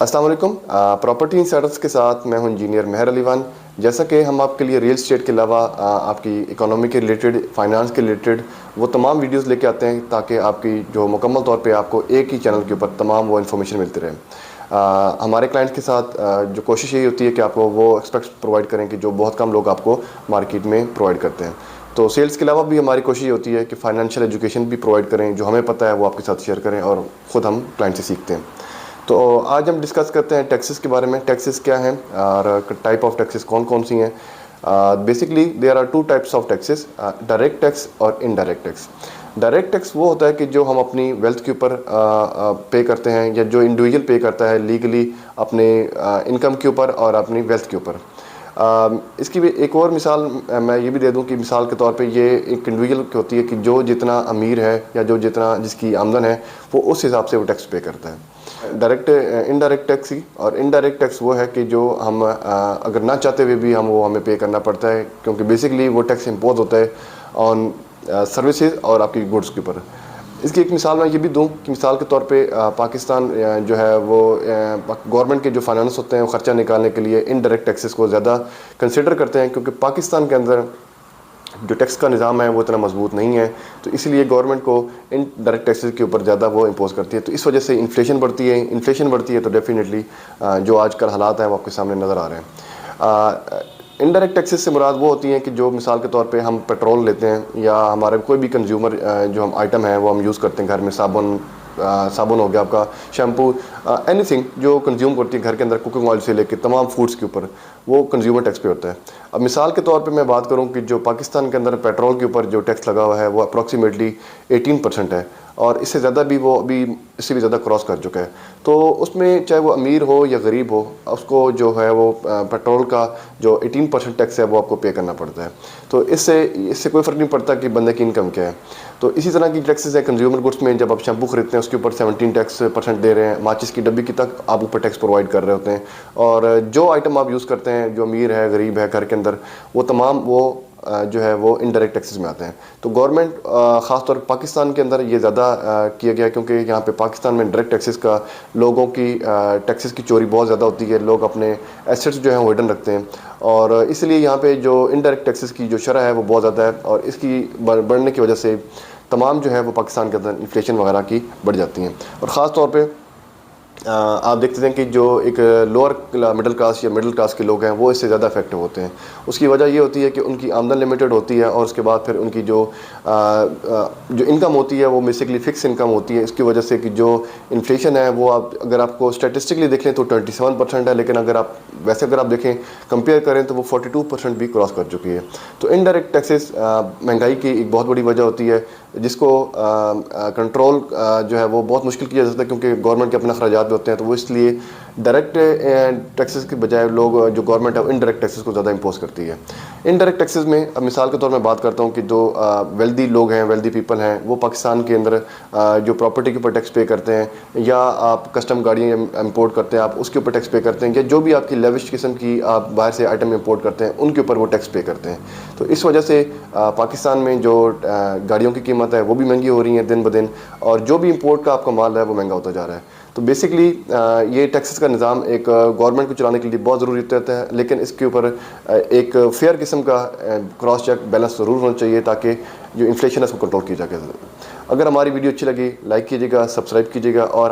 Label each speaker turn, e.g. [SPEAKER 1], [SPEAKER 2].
[SPEAKER 1] अस्सलाम वालेकुम। Property insiders के साथ मैं हूं इंजीनियर मेहर अली खान। जैसा कि हम आपके लिए रियल एस्टेट के अलावा आपकी इकोनॉमी के रिलेटेड, फाइनेंस के रिलेटेड वो तमाम वीडियोस लेके आते हैं ताकि आपकी जो मुकम्मल तौर पे आपको एक ही चैनल के ऊपर तमाम वो इन्फॉर्मेशन मिलती रहे। हमारे क्लाइंट्स के साथ जो कोशिश यही होती है कि आपको वो एक्सपेक्ट्स प्रोवाइड करें कि जो बहुत कम लोग आपको मार्केट में प्रोवाइड करते हैं। तो सेल्स के अलावा भी हमारी कोशिश होती है कि फाइनेंशियल एजुकेशन भी प्रोवाइड करें, जो हमें पता है वो आपके साथ शेयर करें और ख़ुद हम क्लाइंट से सीखते हैं। तो आज हम डिस्कस करते हैं टैक्सेस के बारे में। टैक्सेस क्या हैं और टाइप ऑफ टैक्सेस कौन कौन सी हैं। Basically there are two types of taxes, direct tax और इनडायरेक्ट टैक्स। डायरेक्ट टैक्स वो होता है कि जो हम अपनी वेल्थ के ऊपर पे करते हैं, या जो इंडिविजुअल पे करता है लीगली अपने इनकम के ऊपर और अपनी वेल्थ के ऊपर। इसकी भी एक और मिसाल मैं ये भी दे दूं कि मिसाल के तौर पे ये एक इंडिविजुअल की होती है कि जो जितना अमीर है या जो जितना जिसकी आमदन है वो उस हिसाब से वो टैक्स पे करता है। डायरेक्ट इनडायरेक्ट टैक्स ही, और इनडायरेक्ट टैक्स वो है कि जो हम अगर ना चाहते हुए भी हमें पे करना पड़ता है, क्योंकि बेसिकली वो टैक्स इम्पोज होता है ऑन सर्विसेज और आपकी गुड्स के ऊपर। इसकी एक मिसाल मैं ये भी दूं कि मिसाल के तौर पे पाकिस्तान जो है वो गवर्नमेंट के जो फाइनेंस होते हैं वो ख़र्चा निकालने के लिए इनडायरेक्ट टैक्सेस को ज़्यादा कंसिडर करते हैं, क्योंकि पाकिस्तान के अंदर जो टैक्स का निज़ाम है वो इतना मजबूत नहीं है। तो इसलिए गवर्नमेंट को इन डायरेक्ट टैक्सेस के ऊपर ज़्यादा वो इम्पोज करती है। तो इस वजह से इन्फ्लेशन बढ़ती है तो डेफिनेटली जो आजकल हालात हैं वो आपके सामने नज़र आ रहे हैं। इनडायरेक्ट टैक्सेस से मुराद वो होती हैं कि जो मिसाल के तौर पे हम पेट्रोल लेते हैं या हमारे कोई भी कंज्यूमर जो हम आइटम है वो हम यूज़ करते हैं घर में, साबुन हो गया, आपका शैम्पू, एनीथिंग जो कंज्यूम करती है घर के अंदर, कुकिंग ऑयल से लेकर तमाम फूड्स के ऊपर वो कंज्यूमर टैक्स पे होता है। अब मिसाल के तौर पे मैं बात करूं कि जो पाकिस्तान के अंदर पेट्रोल के ऊपर जो टैक्स लगा हुआ है वो अप्रॉक्सीमेटली 18% है, और इससे ज़्यादा भी वो अभी इससे भी ज़्यादा क्रॉस कर चुका है। तो उसमें चाहे वो अमीर हो या गरीब हो, उसको जो है वो पेट्रोल का जो 18% टैक्स है वो आपको पे करना पड़ता है। तो इससे कोई फ़र्क नहीं पड़ता कि बंदे की इनकम क्या है। तो इसी तरह की टैक्सेस है कंज्यूमर गुड्स में। जब आप शैम्पू खरीदते हैं उसके ऊपर 17% दे रहे हैं, माचिस की डब्बी की तक आप ऊपर टैक्स प्रोवाइड कर रहे होते हैं। और जो आइटम आप यूज़ करते हैं, जो अमीर है गरीब है घर के अंदर, वो तमाम वो जो है वो इनडायरेक्ट टैक्सेस में आते हैं। तो गवर्नमेंट ख़ासतौर पर पाकिस्तान के अंदर ये ज़्यादा किया गया, क्योंकि यहाँ पे पाकिस्तान में डायरेक्ट टैक्सेस का लोगों की टैक्सेस की चोरी बहुत ज़्यादा होती है। लोग अपने एसेट्स जो हैं वो हिडन रखते हैं, और इसलिए यहाँ पे जो इनडायरेक्ट टैक्सेस की जो शरह है वो बहुत ज़्यादा है, और इसकी बढ़ने की वजह से तमाम जो है वो पाकिस्तान के अंदर इन्फ्लेशन वगैरह की बढ़ जाती हैं। और ख़ास तौर पे आप देखते हैं कि जो एक लोअर मिडिल क्लास या मिडिल क्लास के लोग हैं वो इससे ज़्यादा इफेक्टिव होते हैं। उसकी वजह ये होती है कि उनकी आमदन लिमिटेड होती है, और उसके बाद फिर उनकी जो इनकम होती है वो बेसिकली फ़िक्स इनकम होती है। इसकी वजह से कि जो इन्फ्लेशन है वो अगर आपको स्टैटिस्टिकली देखें तो 27% है, लेकिन अगर आप देखें कंपेयर करें तो वो 42% भी क्रॉस कर चुकी है। तो इनडायरेक्ट टैक्सेस महंगाई की एक बहुत बड़ी वजह होती है, जिसको कंट्रोल जो है वो बहुत मुश्किल किया जाता है, क्योंकि गवर्नमेंट के अपने अखराजात होते हैं। तो वो इसलिए डायरेक्ट टैक्सेस के बजाय लोग जो गवर्नमेंट है वो इनडायरेक्ट टैक्सेस को ज़्यादा इम्पोज करती है। इनडायरेक्ट टैक्सेस में अब मिसाल के तौर में बात करता हूँ कि जो वेल्दी लोग हैं, वेल्दी पीपल हैं, वो पाकिस्तान के अंदर जो प्रॉपर्टी के ऊपर टैक्स पे करते हैं, या आप कस्टम गाड़ियाँ इम्पोर्ट करते हैं आप उसके ऊपर टैक्स पे करते हैं, या जो भी आपकी लेविश किस्म की आप बाहर से आइटम इम्पोर्ट करते हैं उनके ऊपर वो टैक्स पे करते हैं। तो इस वजह से पाकिस्तान में जो गाड़ियों की कीमत है वो भी महंगी हो रही है दिन ब दिन, और जो भी इम्पोर्ट का आपका माल है वो महंगा होता जा रहा है। तो बेसिकली ये टैक्सेस का निज़ाम एक गवर्नमेंट को चलाने के लिए बहुत ज़रूरी होता है, लेकिन इसके ऊपर एक फेयर किस्म का क्रॉस चेक बैलेंस ज़रूर होना चाहिए, ताकि जो इन्फ्लेशन है उसको कंट्रोल किया जा सके। अगर हमारी वीडियो अच्छी लगी लाइक कीजिएगा, सब्सक्राइब कीजिएगा, और